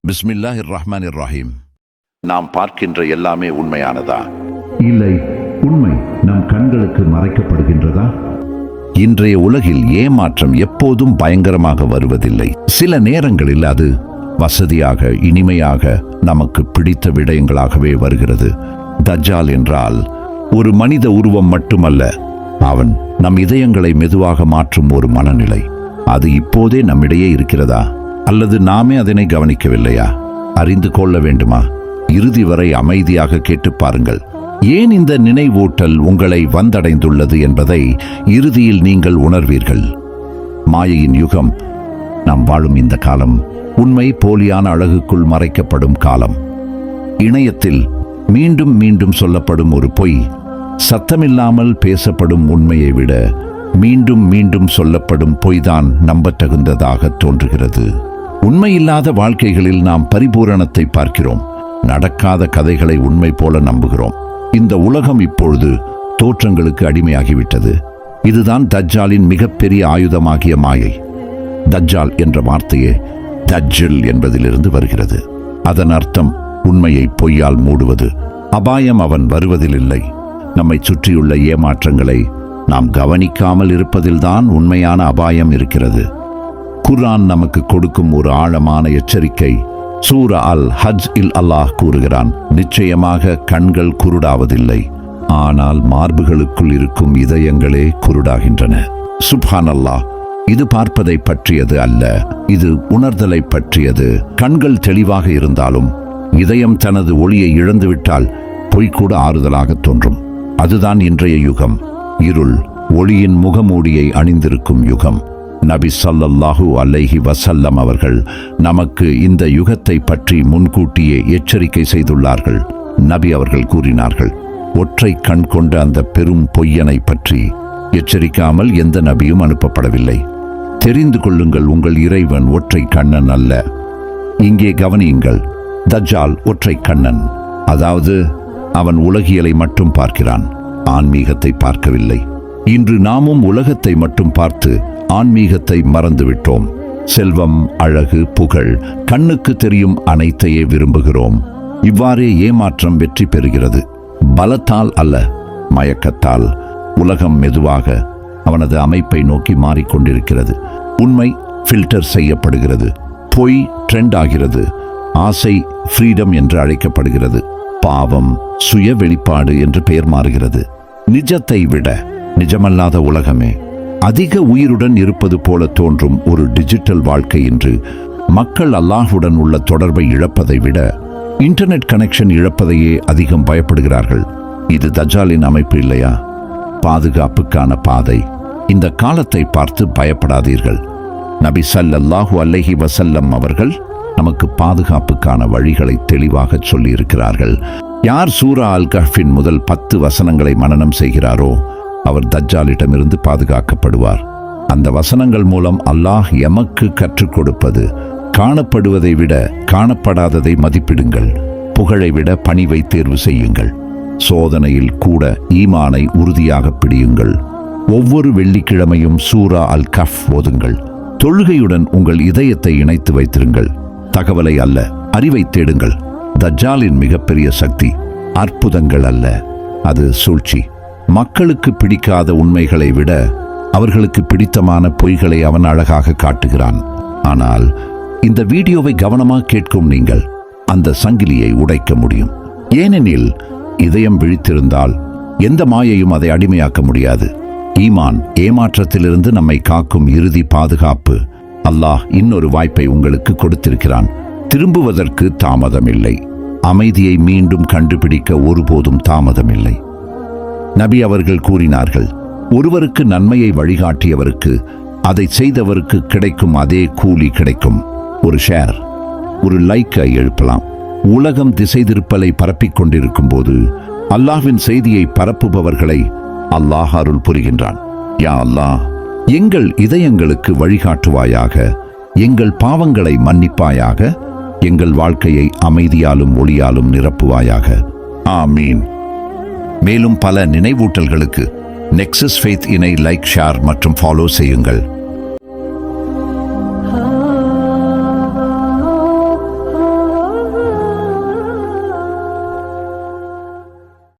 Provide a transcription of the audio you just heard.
பிஸ்மில்லாஹிர் ரஹ்மானிர் ரஹீம். நாம் பார்க்கின்ற எல்லாமே உண்மையானதா? இல்லை, உண்மை நம் கண்களுக்கு மறைக்கப்படுகின்றதா? இன்றைய உலகில் ஏமாற்றம் எப்போதும் பயங்கரமாக வருவதில்லை. சில நேரங்களில் அது வசதியாக, இனிமையாக, நமக்கு பிடித்த விடயங்களாகவே வருகிறது. தஜ்ஜால் என்றால் ஒரு மனித உருவம் மட்டுமல்ல, அவன் நம் இதயங்களை மெதுவாக மாற்றும் ஒரு மனநிலை. அது இப்போதே நம்மிடையே இருக்கிறதா, அல்லது நாமே அதனை கவனிக்கவில்லையா? அறிந்து கொள்ள வேண்டுமா? இறுதி வரை அமைதியாக கேட்டு பாருங்கள். ஏன் இந்த நினைவூட்டல் உங்களை வந்தடைந்துள்ளது என்பதை இறுதியில் நீங்கள் உணர்வீர்கள். மாயையின் யுகம் நாம் வாழும் இந்த காலம் உண்மை போலியான அழகுக்குள் மறைக்கப்படும் காலம். இணையத்தில் மீண்டும் மீண்டும் சொல்லப்படும் ஒரு பொய், சத்தமில்லாமல் பேசப்படும் உண்மையை விட மீண்டும் மீண்டும் சொல்லப்படும் பொய்தான் நம்பத்தகுந்ததாக தோன்றுகிறது. உண்மையில்லாத வாழ்க்கைகளில் நாம் பரிபூரணத்தை பார்க்கிறோம். நடக்காத கதைகளை உண்மை போல நம்புகிறோம். இந்த உலகம் இப்பொழுது தோற்றங்களுக்கு அடிமையாகிவிட்டது. இதுதான் தஜ்ஜாலின் மிகப்பெரிய ஆயுதமாகிய மாயை. தஜ்ஜால் என்ற வார்த்தையே தஜ்ஜல் என்பதிலிருந்து வருகிறது. அதன் அர்த்தம் உண்மையை பொய்யால் மூடுவது. அபாயம் அவன் வருவதில்லை, நம்மை சுற்றியுள்ள ஏமாற்றங்களை நாம் கவனிக்காமல் இருப்பதில்தான் உண்மையான அபாயம் இருக்கிறது. குர்ஆன் நமக்கு கொடுக்கும் ஒரு ஆழமான எச்சரிக்கை. சூரா அல் ஹஜ் இல் அல்லாஹ் கூறுகிறான், நிச்சயமாக கண்கள் குருடாவதில்லை, ஆனால் மார்புகளுக்குள் இருக்கும் இதயங்களே குருடாகின்றன. சுப்ஹானல்லாஹ். இது பார்ப்பதை பற்றியது அல்ல, இது உணர்தலை பற்றியது. கண்கள் தெளிவாக இருந்தாலும் இதயம் தனது ஒளியை இழந்துவிட்டால் பொய் கூட ஆறுதலாக தோன்றும். அதுதான் இன்றைய யுகம். இருள் ஒளியின் முகமூடியை அணிந்திருக்கும் யுகம். நபி ஸல்லல்லாஹு அலைஹி வஸல்லம் அவர்கள் நமக்கு இந்த யுகத்தை பற்றி முன்கூட்டியே எச்சரிக்கை செய்துள்ளார்கள். நபி அவர்கள் கூறினார்கள், ஒற்றை கண் கொண்ட அந்த பெரும் பொய்யனை பற்றி எச்சரிக்காமல் எந்த நபியும் அனுப்பப்படவில்லை. தெரிந்து கொள்ளுங்கள், உங்கள் இறைவன் ஒற்றை கண்ணன் அல்ல. இங்கே கவனியுங்கள், தஜ்ஜால் ஒற்றை கண்ணன். அதாவது அவன் உலகியலை மட்டும் பார்க்கிறான், ஆன்மீகத்தை பார்க்கவில்லை. இன்று நாமும் உலகத்தை மட்டும் பார்த்து ஆன்மீகத்தை மறந்துவிட்டோம். செல்வம், அழகு, புகழ், கண்ணுக்கு தெரியும் அனைத்தையே விரும்புகிறோம். இவ்வாறே ஏமாற்றம் வெற்றி பெறுகிறது. பலத்தால் அல்ல, மயக்கத்தால். உலகம் மெதுவாக அவனது அமைப்பை நோக்கி மாறிக்கொண்டிருக்கிறது. உண்மை ஃபில்டர் செய்யப்படுகிறது, பொய் ட்ரெண்ட் ஆகிறது, ஆசை ஃப்ரீடம் என்று அழைக்கப்படுகிறது, பாவம் சுய வெளிப்பாடு என்று பெயர் மாறுகிறது. நிஜத்தை விட நிஜமல்லாத உலகமே அதிக உயிருடன் இருப்பது போல தோன்றும் ஒரு டிஜிட்டல் வாழ்க்கை இன்று மக்கள் அல்லாஹுடன் உள்ள தொடர்பை இழப்பதை விட இன்டர்நெட் கனெக்ஷன் இழப்பதையே அதிகம் பயப்படுகிறார்கள். இது தஜ்ஜாலின் அமைப்பு இல்லையா? பாதுகாப்புக்கான பாதை. இந்த காலத்தை பார்த்து பயப்படாதீர்கள். நபி ஸல்லல்லாஹு அலைஹி வஸல்லம் அவர்கள் நமக்கு பாதுகாப்புக்கான வழிகளை தெளிவாக சொல்லி இருக்கிறார்கள். யார் சூரா அல் கஹ்ஃபின் முதல் 10 வசனங்களை மனனம் செய்கிறாரோ அவர் தஜ்ஜாலிடமிருந்து பாதுகாக்கப்படுவார். அந்த வசனங்கள் மூலம் அல்லாஹ் எமக்கு கற்றுக் கொடுப்பது, காணப்படுவதை விட காணப்படாததை மதிப்பிடுங்கள், புகழை விட பணிவை தேர்வு செய்யுங்கள், சோதனையில் கூட ஈமானை உறுதியாக பிடியுங்கள், ஒவ்வொரு வெள்ளிக்கிழமையும் சூரா அல் கஹ்ஃப் ஓதுங்கள், தொழுகையுடன் உங்கள் இதயத்தை இணைத்து வைத்திருங்கள். தகவலை அல்ல, அறிவை தேடுங்கள். தஜ்ஜாலின் மிகப்பெரிய சக்தி அற்புதங்கள் அல்ல, அது சூழ்ச்சி. மக்களுக்கு பிடிக்காத உண்மைகளை விட அவர்களுக்கு பிடித்தமான பொய்களை அவன் அழகாக காட்டுகிறான். ஆனால் இந்த வீடியோவை கவனமாக கேட்கும் நீங்கள் அந்த சங்கிலியை உடைக்க முடியும். ஏனெனில் இதயம் விழித்திருந்தால் எந்த மாயையும் அதை அடிமையாக்க முடியாது. ஈமான் ஏமாற்றத்திலிருந்து நம்மை காக்கும் இறுதி பாதுகாப்பு. அல்லாஹ் இன்னொரு வாய்ப்பை உங்களுக்கு கொடுத்திருக்கிறான். திரும்புவதற்கு தாமதமில்லை. அமைதியை மீண்டும் கண்டுபிடிக்க ஒருபோதும் தாமதமில்லை. நபி அவர்கள் கூறினார்கள், ஒருவருக்கு நன்மையை வழிகாட்டியவருக்கு அதை செய்தவருக்கு கிடைக்கும் அதே கூலி கிடைக்கும். ஒரு ஷேர், ஒரு லைக்கை எழுப்பலாம். உலகம் திசை திருப்பலை பரப்பிக் கொண்டிருக்கும் போது அல்லாஹ்வின் செய்தியை பரப்புபவர்களை அல்லாஹ் அருள் புரிகின்றான். யா அல்லாஹ், எங்கள் இதயங்களுக்கு வழிகாட்டுவாயாக, எங்கள் பாவங்களை மன்னிப்பாயாக, எங்கள் வாழ்க்கையை அமைதியாலும் ஒளியாலும் நிரப்புவாயாக. ஆமீன். மேலும் பல நினைவூட்டல்களுக்கு நெக்ஸஸ் ஃபெய்த் இனை லைக், ஷேர் மற்றும் ஃபாலோ செய்யுங்கள்.